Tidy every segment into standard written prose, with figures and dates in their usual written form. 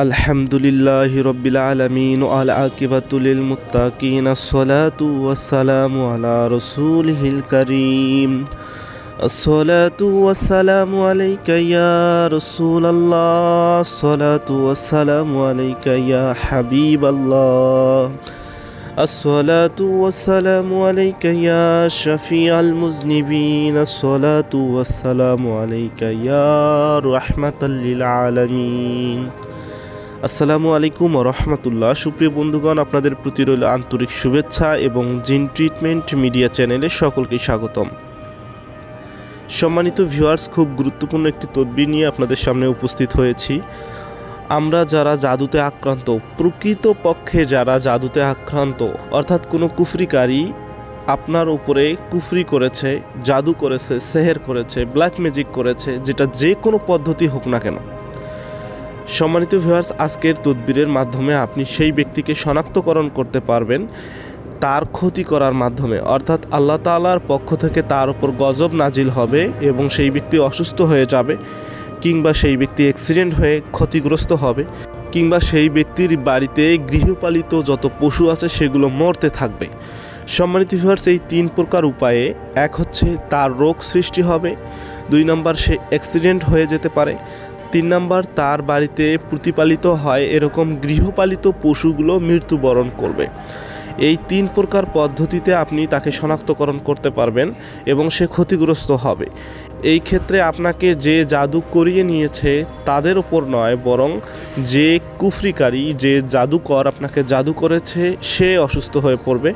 আলহামদুলিল্লাহি রাব্বিল আলামিন ওয়া আল আকিবাতু লিল মুত্তাকিন আসসালাতু ওয়াসসালামু আলা রাসূলিহিল কারীম আসসালাতু ওয়াসসালামু আলাইকা ইয়া রাসূলাল্লাহ আসসালাতু ওয়াসসালামু আলাইকা ইয়া হাবিবাল্লাহ আসসালাতু ওয়াসসালামু আলাইকা ইয়া শাফিআল মুযনিবিন আসসালাতু ওয়াসসালামু আলাইকা ইয়া রাহমাতাল লিল আলামিন। আসসালামু আলাইকুম ওয়া রাহমাতুল্লাহ। সুপ্রিয় বন্ধুগণ, আপনাদের প্রতি রইল আন্তরিক শুভেচ্ছা এবং জিন ট্রিটমেন্ট মিডিয়া চ্যানেলে সকলকে স্বাগতম। সম্মানিত ভিউয়ার্স, খুব গুরুত্বপূর্ণ একটি তদবির নিয়ে আপনাদের সামনে উপস্থিত হয়েছি। আমরা যারা জাদুতে আক্রান্ত, প্রকৃতপক্ষে যারা জাদুতে আক্রান্ত, অর্থাৎ কোনো কুফরিকারী আপনার উপরে কুফরি করেছে, জাদু করেছে, সেহের করেছে, ব্ল্যাক ম্যাজিক করেছে, যেটা যে কোনো পদ্ধতি হোক না কেন, সম্মানিত ভিউয়ার্স, আজকের তদবিরের মাধ্যমে আপনি সেই ব্যক্তিকে শনাক্তকরণ করতে পারবেন তার ক্ষতি করার মাধ্যমে। অর্থাৎ আল্লাহ তাআলার পক্ষ থেকে তার উপর গজব নাজিল হবে এবং সেই ব্যক্তি অসুস্থ হয়ে যাবে, কিংবা সেই ব্যক্তি অ্যাক্সিডেন্ট হয়ে ক্ষতিগ্রস্ত হবে, কিংবা সেই ব্যক্তির বাড়িতে গৃহপালিত যত পশু আছে সেগুলো মরতে থাকবে। সম্মানিত ভিউয়ার্স, এই তিন প্রকার উপায়ে, এক হচ্ছে তার রোগ সৃষ্টি হবে, 2 নম্বর সে অ্যাক্সিডেন্ট হয়ে যেতে পারে, 3 নম্বর তার বাড়িতে প্রতিপালিত হয় এরকম গৃহপালিত পশুগুলো মৃত্যুবরণ করবে। এই 3 প্রকার পদ্ধতিতে আপনি তাকে শনাক্তকরণ করতে পারবেন এবং সে ক্ষতিগ্রস্ত হবে। এই ক্ষেত্রে আপনাকে যে জাদু করিয়ে নিয়েছে তাদের ওপর নয়, বরং যে কুফরিকারী, যে জাদুকর আপনাকে জাদু করেছে সে অসুস্থ হয়ে পড়বে,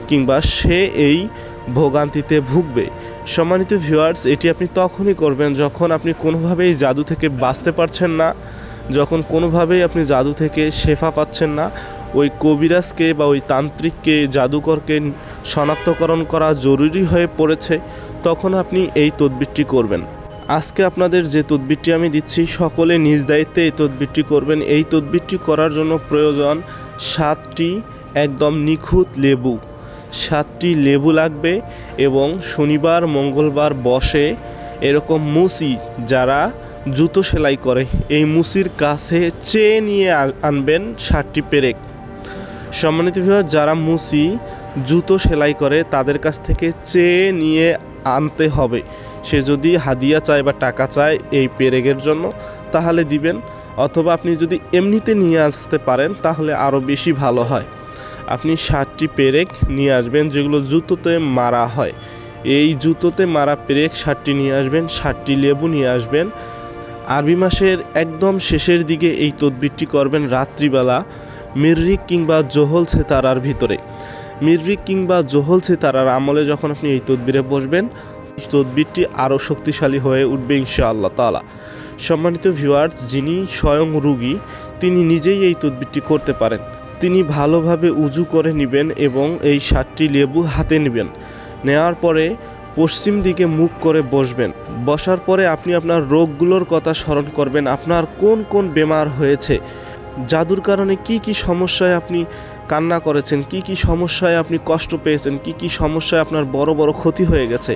কিংবা সে এই ভোগান্তিতে ভুগবে। সম্মানিত ভিউয়ার্স, এটি আপনি তখনই করবেন যখন আপনি কোনোভাবেই জাদু থেকে বাঁচতে পারছেন না, যখন কোনোভাবেই আপনি জাদু থেকে শেফা পাচ্ছেন না, ওই কবিরাজকে বা ওই তান্ত্রিককে, জাদুকরকে শনাক্তকরণ করা জরুরি হয়ে পড়েছে, তখন আপনি এই তদবিরটি করবেন। আজকে আপনাদের যে তদবিরটি আমি দিচ্ছি, সকলে নিজ দায়িত্বে এই তদবিরটি করবেন। এই তদবিরটি করার জন্য প্রয়োজন 7টি একদম নিখুঁত লেবু। 7টি লেবু লাগবে এবং শনিবার মঙ্গলবার বসে এরকম মুসি, যারা জুতো সেলাই করে, এই মুসির কাছে চেয়ে নিয়ে আনবেন 7টি পেরেক। সম্মানিত ভিউয়ার, যারা মুসি জুতো সেলাই করে তাদের কাছ থেকে চেয়ে নিয়ে আনতে হবে। সে যদি হাদিয়া চায় বা টাকা চায় এই পেরেকের জন্য তাহলে দিবেন, অথবা আপনি যদি এমনিতে নিয়ে আসতে পারেন তাহলে আরও বেশি ভালো হয়। আপনি 7টি পেরেক নিয়ে আসবেন যেগুলো জুতোতে মারা হয়। এই জুতোতে মারা পেরেক 7টি নিয়ে আসবেন, 7টি লেবু নিয়ে আসবেন। আরবি মাসের একদম শেষের দিকে এই তদবিরটি করবেন রাত্রিবেলা, মিররিক কিংবা জোহল সেতারার ভিতরে। মিররিক কিংবা জোহল সেতারার আমলে যখন আপনি এই তদবিরে বসবেন, তদবিরটি আরও শক্তিশালী হয়ে উঠবে ইনশাআল্লাহ তাআলা। সম্মানিত ভিউয়ার্স, যিনি স্বয়ং রোগী তিনি নিজেই এই তদবিরটি করতে পারেন। তিনি ভালোভাবে উজু করে নেবেন এবং এই 7টি লেবু হাতে নেবেন। নেওয়ার পরে পশ্চিম দিকে মুখ করে বসবেন। বসার পরে আপনি আপনার রোগগুলোর কথা স্মরণ করবেন। আপনার কোন কোন বেমার হয়েছে, জাদুর কারণে কি কি সমস্যায় আপনি কান্না করেছেন, কি কি সমস্যায় আপনি কষ্ট পেয়েছেন, কি কি সমস্যায় আপনার বড় বড় ক্ষতি হয়ে গেছে,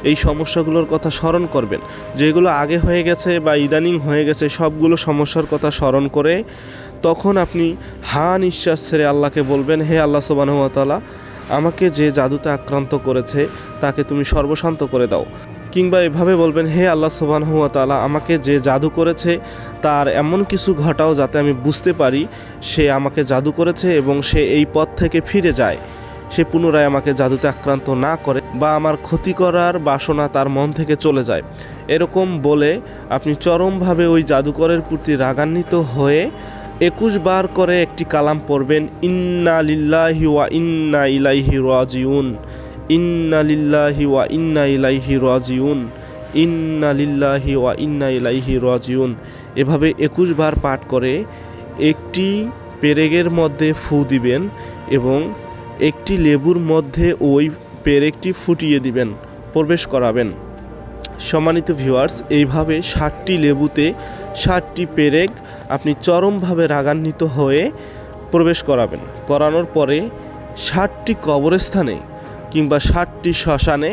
এই সমস্যাগুলোর কথা স্মরণ করবেন। যেগুলো আগে হয়ে গেছে বা ইদানিং হয়ে গেছে সবগুলো সমস্যার কথা স্মরণ করে তখন আপনি নিঃশ্বাস ছেড়ে আল্লাহকে বলবেন, হে আল্লাহ সুবহানাহু ওয়া তাআলা, আমাকে যে জাদুতে আক্রান্ত করেছে তাকে তুমি সর্বশান্ত করে দাও। কিংবা এভাবে বলবেন, হে আল্লাহ সুবহানাহু ওয়া তাআলা, আমাকে যে জাদু করেছে তার এমন কিছু ঘটাও যাতে আমি বুঝতে পারি সে আমাকে জাদু করেছে এবং সে এই পথ থেকে ফিরে যায়, সে পুনরায় আমাকে জাদুতে আক্রান্ত না করে বা আমার ক্ষতি করার বাসনা তার মন থেকে চলে যায়। এরকম বলে আপনি চরমভাবে ওই জাদুকরের প্রতি রাগান্বিত হয়ে 21 বার করে একটি কালাম পড়বেন, ইন্না লিল্লাহি ওয়া ইন্না ইলাইহি রাজিউন, ইন্না লিল্লাহি ওয়া ইন্না ইলাইহি রাজিউন, ইন্না লিল্লাহি ওয়া ইন্না ইলাইহি রাজিউন। এভাবে 21 বার পাঠ করে একটি পেরেকের মধ্যে ফু দিবেন এবং একটি লেবুর মধ্যে ওই পেরেকটি ফুটিয়ে দিবেন, প্রবেশ করাবেন। সম্মানিত ভিউয়ার্স, এইভাবে 7টি লেবুতে 7টি পেরেক আপনি চরমভাবে রাগান্বিত হয়ে প্রবেশ করাবেন। করানোর পরে 7টি কবরস্থানে কিংবা 7টি শ্মশানে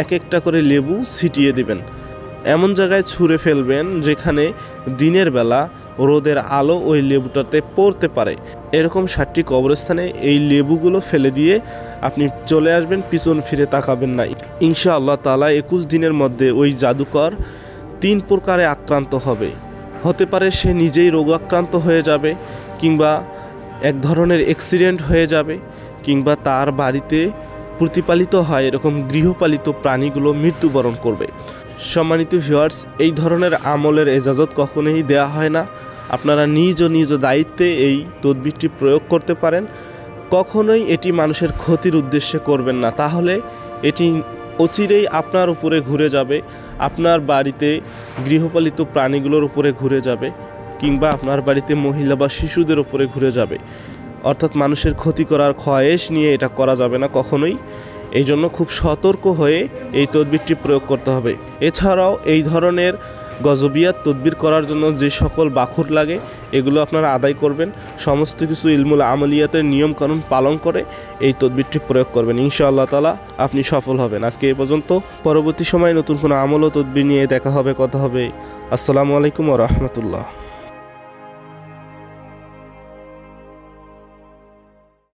এক একটা করে লেবু ছিটিয়ে দেবেন। এমন জায়গায় ছুঁড়ে ফেলবেন যেখানে দিনের বেলা রোদের আলো ওই লেবুটাতে পড়তে পারে। এরকম 7টি কবরস্থানে এই লেবুগুলো ফেলে দিয়ে আপনি চলে আসবেন, পিছন ফিরে তাকাবেন না। ইনশাআল্লাহ তাআলা 21 দিনের মধ্যে ওই জাদুকর 3 প্রকারে আক্রান্ত হবে। হতে পারে সে নিজেই রোগাক্রান্ত হয়ে যাবে, কিংবা এক ধরনের অ্যাক্সিডেন্ট হয়ে যাবে, কিংবা তার বাড়িতে প্রতিপালিত হয় এরকম গৃহপালিত প্রাণীগুলো মৃত্যুবরণ করবে। সম্মানিত ভিউয়ার্স, এই ধরনের আমলের এজাজত কখনোই দেওয়া হয় না। আপনারা নিজ নিজ দায়িত্বে এই তদবিরটি প্রয়োগ করতে পারেন। কখনোই এটি মানুষের ক্ষতির উদ্দেশ্যে করবেন না, তাহলে এটি অচিরেই আপনার উপরে ঘুরে যাবে, আপনার বাড়িতে গৃহপালিত প্রাণীগুলোর উপরে ঘুরে যাবে, কিংবা আপনার বাড়িতে মহিলা বা শিশুদের উপরে ঘুরে যাবে। অর্থাৎ মানুষের ক্ষতি করার খয়েশ নিয়ে এটা করা যাবে না কখনোই। এই জন্য খুব সতর্ক হয়ে এই তদবিরটি প্রয়োগ করতে হবে। এছাড়াও এই ধরনের গজবিয়াত তদবির করার জন্য যে সকল বাখুর লাগে এগুলো আপনারা আদায় করবেন। সমস্ত কিছু ইলমুল আমলিয়াতের নিয়মকানুন পালন করে এই তদবিরটি প্রয়োগ করবেন। ইনশাআল্লাহ তাআলা আপনি সফল হবেন। আজকে এই পর্যন্ত। পরবর্তী সময়ে নতুন কোনো আমল ও তদবির নিয়ে দেখা হবে, কথা হবে। আসসালামু আলাইকুম ওয়া রাহমাতুল্লাহ।